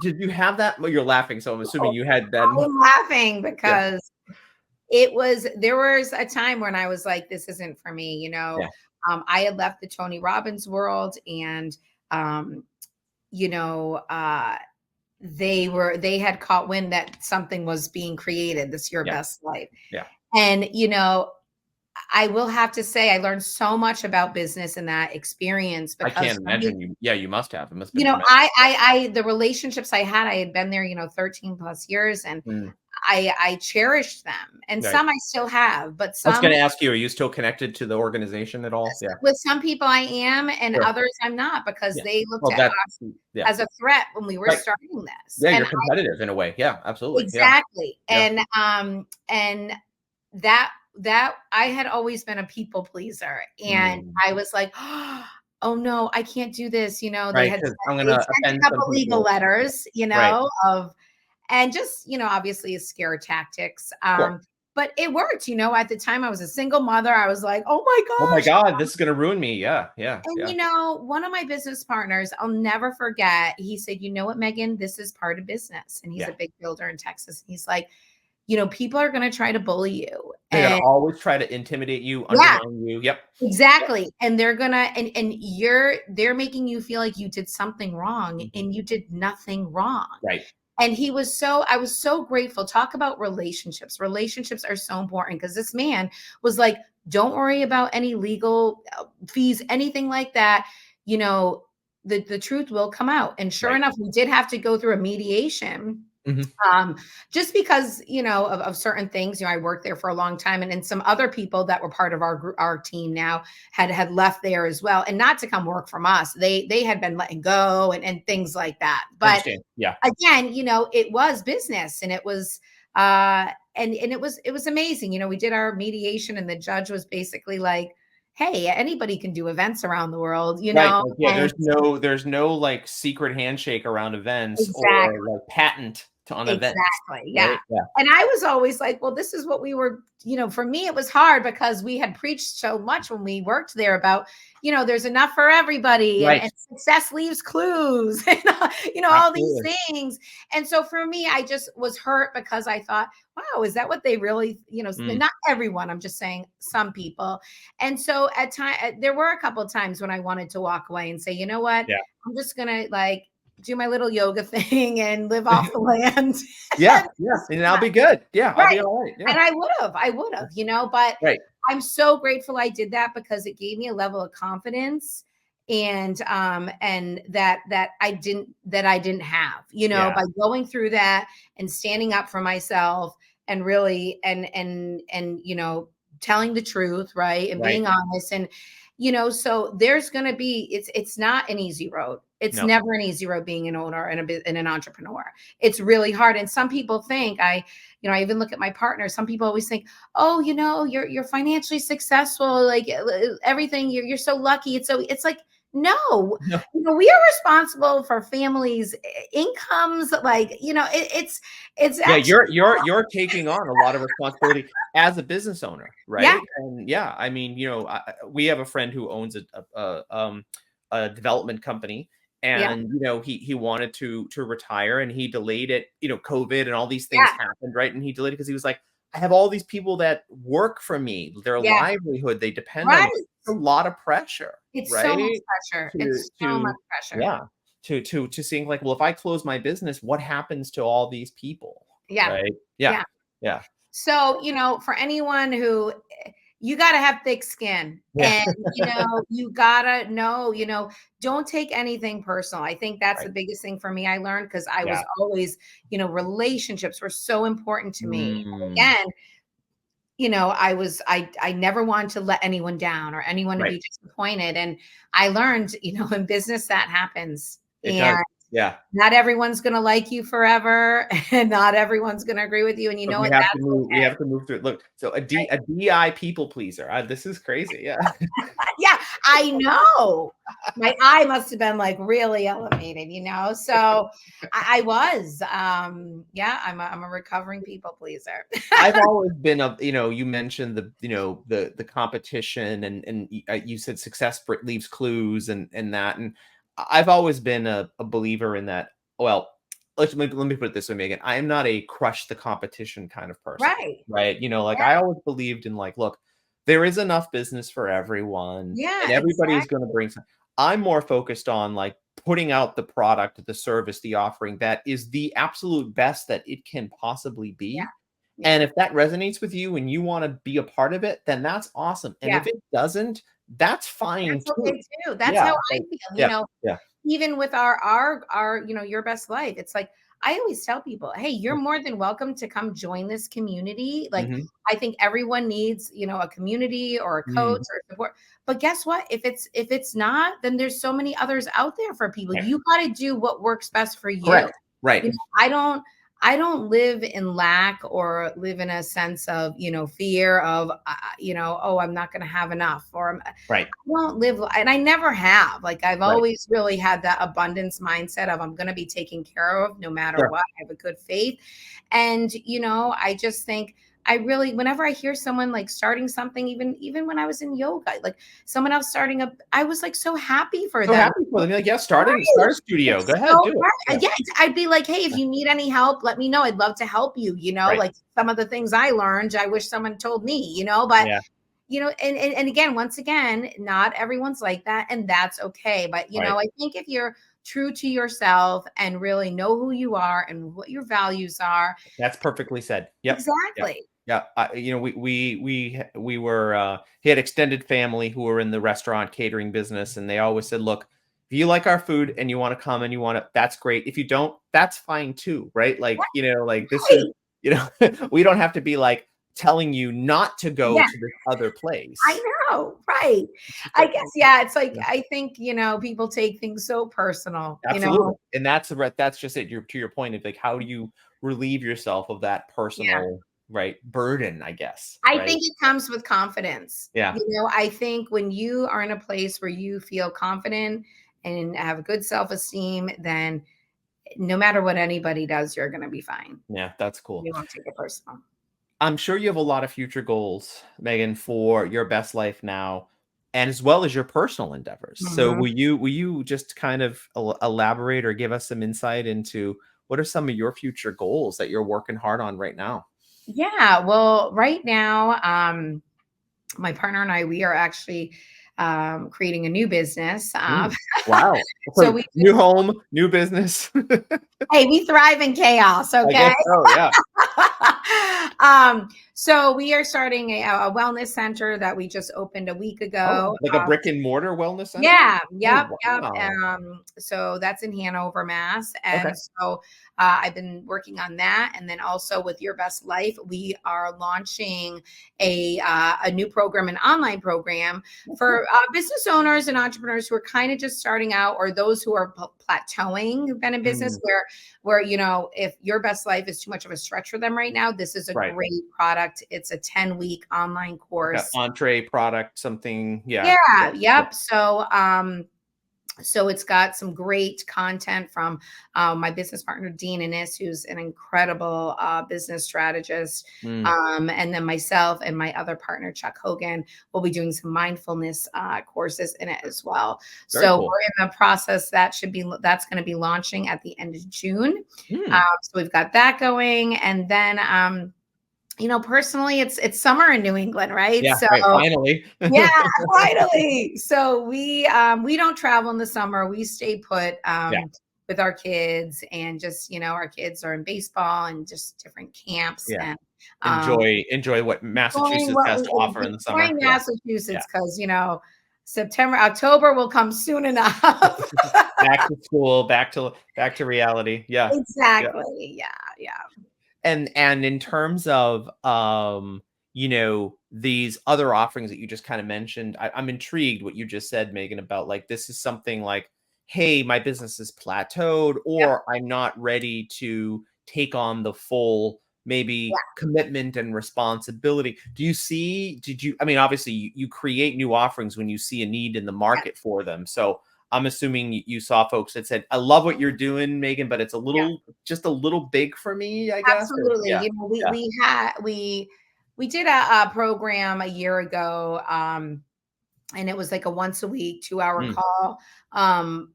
[SPEAKER 1] Did you have that? Well, you're laughing, so I'm assuming you had that.
[SPEAKER 2] I'm laughing
[SPEAKER 1] Yeah,
[SPEAKER 2] because there was a time when I was like, this isn't for me,
[SPEAKER 1] yeah,
[SPEAKER 2] I had left the Tony Robbins world and, um, you know, uh, they had caught wind that something was being created, this Your
[SPEAKER 1] yeah,
[SPEAKER 2] Best Life.
[SPEAKER 1] yeah.
[SPEAKER 2] And, I will have to say I learned so much about business in that experience
[SPEAKER 1] I
[SPEAKER 2] because
[SPEAKER 1] can't imagine you. Yeah, you must have. It must have
[SPEAKER 2] you
[SPEAKER 1] been
[SPEAKER 2] know,
[SPEAKER 1] tremendous.
[SPEAKER 2] I the relationships I had been there, 13 plus years and
[SPEAKER 1] Mm,
[SPEAKER 2] I cherished them and
[SPEAKER 1] right.
[SPEAKER 2] some I still have, but
[SPEAKER 1] I was
[SPEAKER 2] some
[SPEAKER 1] going to ask you, are you still connected to the organization at all? Yeah,
[SPEAKER 2] with some people I am and
[SPEAKER 1] sure.
[SPEAKER 2] others I'm not because
[SPEAKER 1] Yeah.
[SPEAKER 2] they looked
[SPEAKER 1] Well,
[SPEAKER 2] at us
[SPEAKER 1] yeah,
[SPEAKER 2] as a threat when we were
[SPEAKER 1] right.
[SPEAKER 2] starting this.
[SPEAKER 1] Yeah,
[SPEAKER 2] And
[SPEAKER 1] you're competitive in a way. Yeah, absolutely. Yeah,
[SPEAKER 2] exactly.
[SPEAKER 1] yeah.
[SPEAKER 2] And that I had always been a people pleaser and
[SPEAKER 1] Mm,
[SPEAKER 2] I was like, oh no, I can't do this.
[SPEAKER 1] right, because I'm going
[SPEAKER 2] They
[SPEAKER 1] to
[SPEAKER 2] sent a
[SPEAKER 1] offend some
[SPEAKER 2] couple legal
[SPEAKER 1] people. Yeah,
[SPEAKER 2] letters,
[SPEAKER 1] right.
[SPEAKER 2] of and just, obviously a scare tactics.
[SPEAKER 1] Cool.
[SPEAKER 2] But it worked, at the time I was a single mother. I was like, oh my
[SPEAKER 1] Oh my
[SPEAKER 2] gosh.
[SPEAKER 1] God, this is gonna ruin me. Yeah, yeah,
[SPEAKER 2] And
[SPEAKER 1] yeah.
[SPEAKER 2] one of my business partners, I'll never forget, he said, you know what, Megan, this is part of business. And he's
[SPEAKER 1] Yeah.
[SPEAKER 2] a big builder in Texas. He's like, people are going to try to bully you.
[SPEAKER 1] They're gonna
[SPEAKER 2] And
[SPEAKER 1] always try to intimidate you,
[SPEAKER 2] yeah,
[SPEAKER 1] undermine you. Yep. Yep.
[SPEAKER 2] exactly. And they're going to, they're making you feel like you did something wrong
[SPEAKER 1] Mhm.
[SPEAKER 2] and you did nothing wrong.
[SPEAKER 1] Right.
[SPEAKER 2] And I was so grateful. Talk about relationships. Relationships are so important because this man was like, don't worry about any legal fees, anything like that. The truth will come out. And sure
[SPEAKER 1] Right.
[SPEAKER 2] enough, we did have to go through a mediation.
[SPEAKER 1] Mhm.
[SPEAKER 2] Just because, of certain things, I worked there for a long time and some other people that were part of our team now had left there as well. And not to come work from us. They had been letting go and things like that. But
[SPEAKER 1] Understand. Yeah.
[SPEAKER 2] again, it was business and it was, and it was amazing. We did our mediation and the judge was basically like, hey, anybody can do events around the world,
[SPEAKER 1] Right. Like, yeah,
[SPEAKER 2] and
[SPEAKER 1] there's no like secret handshake around events or
[SPEAKER 2] exactly.
[SPEAKER 1] like patent on events.
[SPEAKER 2] Exactly. Yeah.
[SPEAKER 1] Right. Yeah.
[SPEAKER 2] And I was always like, well, this is what we were, for me, it was hard because we had preached so much when we worked there about, there's enough for everybody
[SPEAKER 1] Right.
[SPEAKER 2] and success leaves clues, and, all these
[SPEAKER 1] Absolutely.
[SPEAKER 2] things. And so for me, I just was hurt because I thought, wow, is that what they really,
[SPEAKER 1] Mm,
[SPEAKER 2] not everyone, I'm just saying some people. And so at time, there were a couple of times when I wanted to walk away and say, you know what,
[SPEAKER 1] yeah.
[SPEAKER 2] I'm just going to like, do my little yoga thing and live off the land.
[SPEAKER 1] Yeah. Yeah. And I'll be good. Yeah. I'll be
[SPEAKER 2] Right.
[SPEAKER 1] all right. Yeah.
[SPEAKER 2] And I would have, but
[SPEAKER 1] Right.
[SPEAKER 2] I'm so grateful I did that because it gave me a level of confidence and that I didn't have,
[SPEAKER 1] Yeah.
[SPEAKER 2] by going through that and standing up for myself and really telling the truth, right? And
[SPEAKER 1] Right.
[SPEAKER 2] being honest and so there's going to be it's not an easy road. It's
[SPEAKER 1] No.
[SPEAKER 2] never an easy road being an owner and an entrepreneur. It's really hard. And some people think I even look at my partner. Some people always think, oh, you're financially successful, like everything. You're so lucky. It's like, no,
[SPEAKER 1] No.
[SPEAKER 2] We are responsible for families' incomes. Like, it's
[SPEAKER 1] Yeah,
[SPEAKER 2] actually,
[SPEAKER 1] you're taking on a lot of responsibility as a business owner,
[SPEAKER 2] yeah,
[SPEAKER 1] right? And yeah, I mean, we have a friend who owns a development company,
[SPEAKER 2] yeah,
[SPEAKER 1] and he wanted to retire, and he delayed it. COVID and all these things
[SPEAKER 2] yeah,
[SPEAKER 1] happened, right? And he delayed it because he was like, I have all these people that work for me, their
[SPEAKER 2] yeah,
[SPEAKER 1] livelihood, they depend on me.
[SPEAKER 2] right.
[SPEAKER 1] It's a lot of pressure,
[SPEAKER 2] It's so much
[SPEAKER 1] right?
[SPEAKER 2] pressure.
[SPEAKER 1] To
[SPEAKER 2] It's so much
[SPEAKER 1] to
[SPEAKER 2] pressure.
[SPEAKER 1] yeah, to seeing like, well, if I close my business, what happens to all these people?
[SPEAKER 2] Yeah,
[SPEAKER 1] Right. Yeah.
[SPEAKER 2] yeah.
[SPEAKER 1] Yeah.
[SPEAKER 2] So, for anyone who you got to have thick skin
[SPEAKER 1] Yeah.
[SPEAKER 2] and, you got to know, don't take anything personal. I think that's the
[SPEAKER 1] Right.
[SPEAKER 2] biggest thing for me. I learned because I was
[SPEAKER 1] Yeah.
[SPEAKER 2] always, relationships were so important to me. And
[SPEAKER 1] Mm,
[SPEAKER 2] again, I never wanted to let anyone down or anyone to
[SPEAKER 1] right.
[SPEAKER 2] be disappointed. And I learned, in business that happens.
[SPEAKER 1] It
[SPEAKER 2] And
[SPEAKER 1] does. Yeah.
[SPEAKER 2] not everyone's going to like you forever and not everyone's going to agree with you. And you
[SPEAKER 1] But
[SPEAKER 2] know
[SPEAKER 1] we
[SPEAKER 2] what?
[SPEAKER 1] have to
[SPEAKER 2] That's
[SPEAKER 1] move. We
[SPEAKER 2] okay.
[SPEAKER 1] have to move through. Look, so
[SPEAKER 2] Right?
[SPEAKER 1] a DI people pleaser. This is crazy. Yeah.
[SPEAKER 2] Yeah, I know. My eye must have been like really elevated, So I was, yeah, I'm a recovering people pleaser.
[SPEAKER 1] I've always been you mentioned the competition and you said success leaves clues and that. And I've always been a believer in that. Well, let me put it this way, Megan. I am not a crush the competition kind of person,
[SPEAKER 2] Right.
[SPEAKER 1] right? Like I always believed in like, look, there is enough business for everyone and
[SPEAKER 2] Yeah,
[SPEAKER 1] everybody's going to
[SPEAKER 2] exactly.
[SPEAKER 1] bring some. I'm more focused on like putting out the product, the service, the offering that is the absolute best that it can possibly
[SPEAKER 2] Yeah.
[SPEAKER 1] be,
[SPEAKER 2] Yeah.
[SPEAKER 1] and if that resonates with you and you wanna be a part of it, then that's awesome, and
[SPEAKER 2] Yeah.
[SPEAKER 1] if it doesn't, that's fine
[SPEAKER 2] That's
[SPEAKER 1] too.
[SPEAKER 2] okay too. That's
[SPEAKER 1] Yeah,
[SPEAKER 2] how I
[SPEAKER 1] like
[SPEAKER 2] feel,
[SPEAKER 1] yeah, yeah,
[SPEAKER 2] even with our, your best life. It's like, I always tell people, hey, you're more than welcome to come join this community. Like,
[SPEAKER 1] mhm,
[SPEAKER 2] I think everyone needs, a community or a coach
[SPEAKER 1] mm,
[SPEAKER 2] or support. But guess what? If it's not, then there's so many others out there for people.
[SPEAKER 1] right,
[SPEAKER 2] You got to do what works best for you.
[SPEAKER 1] correct, right,
[SPEAKER 2] I don't live in lack or live in a sense of, fear of, oh, I'm not going to have enough or
[SPEAKER 1] right,
[SPEAKER 2] won't live, and I never have. Like, I've
[SPEAKER 1] right,
[SPEAKER 2] always really had that abundance mindset of I'm going to be taken care of no matter
[SPEAKER 1] sure,
[SPEAKER 2] what. I have a good faith. And, I just think I really, whenever I hear someone like starting something, even when I was in yoga, like someone else starting up, I was like so happy for
[SPEAKER 1] so
[SPEAKER 2] them.
[SPEAKER 1] happy for them, like, yeah,
[SPEAKER 2] Right.
[SPEAKER 1] start a studio, go
[SPEAKER 2] It's
[SPEAKER 1] ahead,
[SPEAKER 2] so
[SPEAKER 1] do it,
[SPEAKER 2] right.
[SPEAKER 1] yeah,
[SPEAKER 2] Yeah, I'd be like, hey, if you need any help, let me know. I'd love to help you,
[SPEAKER 1] right,
[SPEAKER 2] like some of the things I learned, I wish someone told me, but
[SPEAKER 1] yeah,
[SPEAKER 2] and again, once again, not everyone's like that, and that's okay. But
[SPEAKER 1] right,
[SPEAKER 2] I think if you're true to yourself and really know who you are and what your values are,
[SPEAKER 1] that's perfectly said, yep, yep,
[SPEAKER 2] exactly.
[SPEAKER 1] yeah, we were, he had extended family who were in the restaurant catering business, and they always said, "Look, if you like our food and you wanna come and you wanna that's great, if you don't, that's fine too," right? Like, like, this is
[SPEAKER 2] Right.
[SPEAKER 1] we don't have to be, like, telling you not to go
[SPEAKER 2] Yeah,
[SPEAKER 1] to this other
[SPEAKER 2] I
[SPEAKER 1] place.
[SPEAKER 2] know. Right. I
[SPEAKER 1] But
[SPEAKER 2] guess, yeah, it's like
[SPEAKER 1] yeah,
[SPEAKER 2] I think, people take things so personal,
[SPEAKER 1] absolutely, and that's just it, to your point of, like, how do you relieve yourself of that
[SPEAKER 2] Yeah.
[SPEAKER 1] personal right, burden, I guess,
[SPEAKER 2] I
[SPEAKER 1] right?
[SPEAKER 2] think it comes with confidence.
[SPEAKER 1] Yeah.
[SPEAKER 2] You know, I think when you are in a place where you feel confident and have good self-esteem, then no matter what anybody does, you're going to be fine.
[SPEAKER 1] Yeah, that's cool.
[SPEAKER 2] You won't take it personal.
[SPEAKER 1] I'm sure you have a lot of future goals, Megan, for your best life now, and as well as your personal endeavors. So
[SPEAKER 2] Mhm.
[SPEAKER 1] will you just kind of elaborate or give us some insight into what are some of your future goals that you're working hard on right now?
[SPEAKER 2] Yeah. Well, right now, my partner and I, we are actually creating a new business.
[SPEAKER 1] Mm, wow.
[SPEAKER 2] So
[SPEAKER 1] So
[SPEAKER 2] we
[SPEAKER 1] new
[SPEAKER 2] just,
[SPEAKER 1] home, new business.
[SPEAKER 2] hey, we thrive in chaos.
[SPEAKER 1] I
[SPEAKER 2] Okay.
[SPEAKER 1] guess so. Yeah.
[SPEAKER 2] So we are starting a wellness center that we just opened a week
[SPEAKER 1] Oh,
[SPEAKER 2] ago.
[SPEAKER 1] like a brick and mortar wellness center?
[SPEAKER 2] Yeah,
[SPEAKER 1] Oh,
[SPEAKER 2] yep.
[SPEAKER 1] wow.
[SPEAKER 2] So that's in Hanover, Mass.
[SPEAKER 1] Okay.
[SPEAKER 2] And so I've been working on that. And then also with Your Best Life, we are launching a new program, an online program for business owners and entrepreneurs who are kind of just starting out, or those who are plateauing, who've been in business,
[SPEAKER 1] Mm,
[SPEAKER 2] where you know, if Your Best Life is too much of a stretch for them right now, this is a
[SPEAKER 1] right.
[SPEAKER 2] great product. It's a 10-week online
[SPEAKER 1] Like an
[SPEAKER 2] course.
[SPEAKER 1] entree product, something. Yeah.
[SPEAKER 2] Yeah,
[SPEAKER 1] Yeah. Yeah.
[SPEAKER 2] yep. So it's got some great content from my business partner, Dean Innes, who's an incredible business strategist.
[SPEAKER 1] Mm,
[SPEAKER 2] And then myself and my other partner, Chuck Hogan, will be doing some mindfulness courses in it as well.
[SPEAKER 1] very
[SPEAKER 2] So
[SPEAKER 1] cool.
[SPEAKER 2] we're in the process. That's going to be launching at the end of June.
[SPEAKER 1] Mm.
[SPEAKER 2] So we've got that going. And then, you know, personally, it's summer in New England, right?
[SPEAKER 1] Yeah,
[SPEAKER 2] So
[SPEAKER 1] right, finally.
[SPEAKER 2] yeah, finally. So we don't travel in the summer. We stay put
[SPEAKER 1] Yeah,
[SPEAKER 2] with our kids, and just, you know, our kids are in baseball and just different camps,
[SPEAKER 1] yeah.
[SPEAKER 2] and um
[SPEAKER 1] Enjoy what
[SPEAKER 2] enjoying
[SPEAKER 1] Massachusetts
[SPEAKER 2] what
[SPEAKER 1] has to offer in the summer.
[SPEAKER 2] enjoying
[SPEAKER 1] Yeah, yeah.
[SPEAKER 2] Massachusetts, because you know October will come soon enough.
[SPEAKER 1] Back to school, back to reality. Yeah, yeah.
[SPEAKER 2] Exactly. Yeah, yeah.
[SPEAKER 1] And in terms of, these other offerings that you just kinda mentioned, I'm intrigued what you just said, Megan, about, like, this is something like, "Hey, my business is plateaued,"
[SPEAKER 2] Yep.
[SPEAKER 1] or, "I'm not ready to take on the full, maybe, commitment and responsibility." I mean, obviously, you create new offerings when you see a need in the
[SPEAKER 2] Yeah.
[SPEAKER 1] market for them, so I'm assuming you saw folks that said, "I love what you're doing, Megan, but it's just a little big for me," I guess, or
[SPEAKER 2] Absolutely.
[SPEAKER 1] yeah,
[SPEAKER 2] You know,
[SPEAKER 1] yeah,
[SPEAKER 2] we did a program a year ago, and it was like a once a week 2 hour
[SPEAKER 1] mm,
[SPEAKER 2] call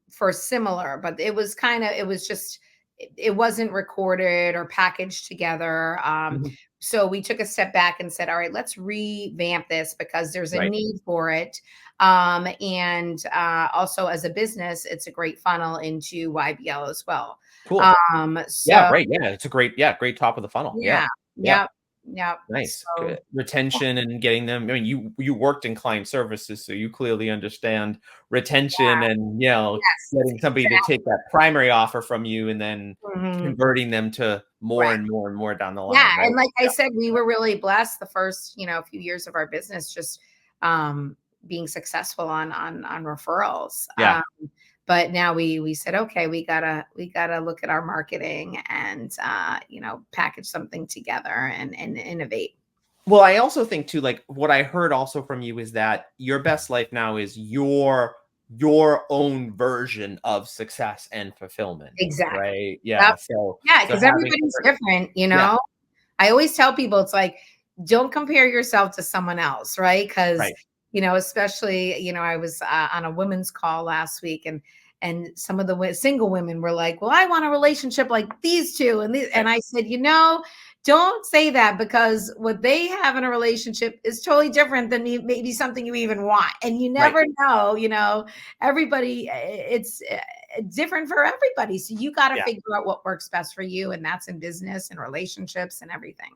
[SPEAKER 2] for similar, but it was just it wasn't recorded or packaged together.
[SPEAKER 1] mhm,
[SPEAKER 2] So we took a step back and said, all right, let's revamp this because there's a
[SPEAKER 1] right,
[SPEAKER 2] need for it. And also as a business, it's a great funnel into YBL as well.
[SPEAKER 1] cool. Yeah,
[SPEAKER 2] So
[SPEAKER 1] right, yeah, it's a great top of the funnel, yeah,
[SPEAKER 2] yeah,
[SPEAKER 1] yeah,
[SPEAKER 2] yep, yep.
[SPEAKER 1] nice,
[SPEAKER 2] So
[SPEAKER 1] good. Retention and getting them, I mean, you worked in client services, so you clearly understand retention and,
[SPEAKER 2] yes,
[SPEAKER 1] getting somebody to take that primary offer from you and then
[SPEAKER 2] exactly.
[SPEAKER 1] converting them to more
[SPEAKER 2] Right.
[SPEAKER 1] and more and more down the
[SPEAKER 2] Yeah,
[SPEAKER 1] line, right?
[SPEAKER 2] and like I
[SPEAKER 1] Yeah,
[SPEAKER 2] said, we were really blessed the first, you know, few years of our business, just being successful on referrals.
[SPEAKER 1] yeah.
[SPEAKER 2] But now we said, okay, we gotta look at our marketing and you know, package something together and innovate.
[SPEAKER 1] Well, I also think too, like what I heard also from you is that your best life now is your own version of success and fulfillment,
[SPEAKER 2] Exactly.
[SPEAKER 1] right?
[SPEAKER 2] Yep.
[SPEAKER 1] Yeah. So
[SPEAKER 2] Yeah,
[SPEAKER 1] so
[SPEAKER 2] because
[SPEAKER 1] having
[SPEAKER 2] everybody's
[SPEAKER 1] different,
[SPEAKER 2] different, you
[SPEAKER 1] yeah,
[SPEAKER 2] know. I always tell people it's like, don't compare yourself to someone else, right? Because,
[SPEAKER 1] right,
[SPEAKER 2] you know, especially, you know, I was on a women's call last week, and some of the single women were like, "Well, I want a relationship like these two," and
[SPEAKER 1] right,
[SPEAKER 2] I said, you know, don't say that, because what they have in a relationship is totally different than maybe something you even want, and you
[SPEAKER 1] right.
[SPEAKER 2] never know. You know, everybody, it's different for everybody. So you got to
[SPEAKER 1] Yeah.
[SPEAKER 2] figure out what works best for you. And that's in business and relationships and everything.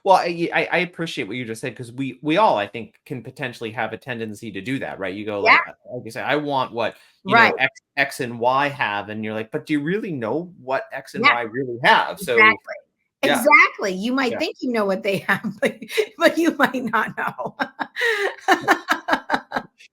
[SPEAKER 1] Well, I appreciate what you just said because we all, I think, can potentially have a tendency to do that, right? You go
[SPEAKER 2] Yeah.
[SPEAKER 1] like you say, I want what
[SPEAKER 2] Right.
[SPEAKER 1] X and Y have, and you're like, but do you really know what X and
[SPEAKER 2] Yeah.
[SPEAKER 1] Y really have? So
[SPEAKER 2] Exactly.
[SPEAKER 1] yeah,
[SPEAKER 2] Exactly. You might
[SPEAKER 1] yeah.
[SPEAKER 2] think you know what they have, but you might not know.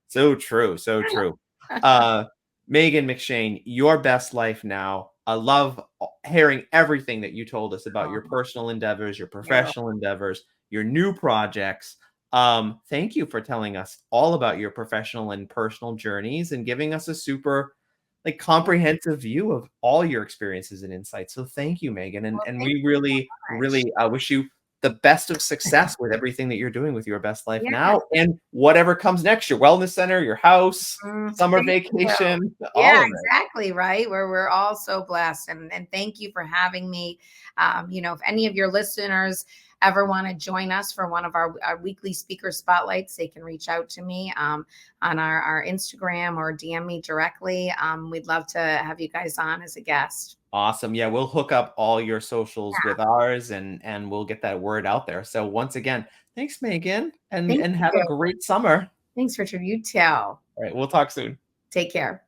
[SPEAKER 1] So true, so true. Uh, Megan McShane, your best life now. I love hearing everything that you told us about your
[SPEAKER 2] Oh,
[SPEAKER 1] personal endeavors, your
[SPEAKER 2] you.
[SPEAKER 1] professional endeavors, your new projects. Thank you for telling us all about your professional and personal journeys and giving us a super like comprehensive view of all your experiences and insights. So thank you, Megan.
[SPEAKER 2] Well,
[SPEAKER 1] And
[SPEAKER 2] thank
[SPEAKER 1] we
[SPEAKER 2] you
[SPEAKER 1] really,
[SPEAKER 2] so much.
[SPEAKER 1] really wish you the best of success with everything that you're doing with your best life
[SPEAKER 2] Yeah.
[SPEAKER 1] now and whatever comes next, your wellness center, your house, summer
[SPEAKER 2] Thank you.
[SPEAKER 1] vacation,
[SPEAKER 2] Yeah,
[SPEAKER 1] all of it.
[SPEAKER 2] exactly, right? We're all so blessed, and thank you for having me. If any of your listeners ever want to join us for one of our weekly speaker spotlights, they can reach out to me on our Instagram or DM me directly. We'd love to have you guys on as a guest.
[SPEAKER 1] Awesome. Yeah, we'll hook up all your socials
[SPEAKER 2] Yeah,
[SPEAKER 1] with ours and we'll get that word out there. So once again, thanks, Megan, and
[SPEAKER 2] thank
[SPEAKER 1] and have a
[SPEAKER 2] you.
[SPEAKER 1] great summer.
[SPEAKER 2] Thanks, Richard. You too.
[SPEAKER 1] All right, we'll talk soon.
[SPEAKER 2] Take care.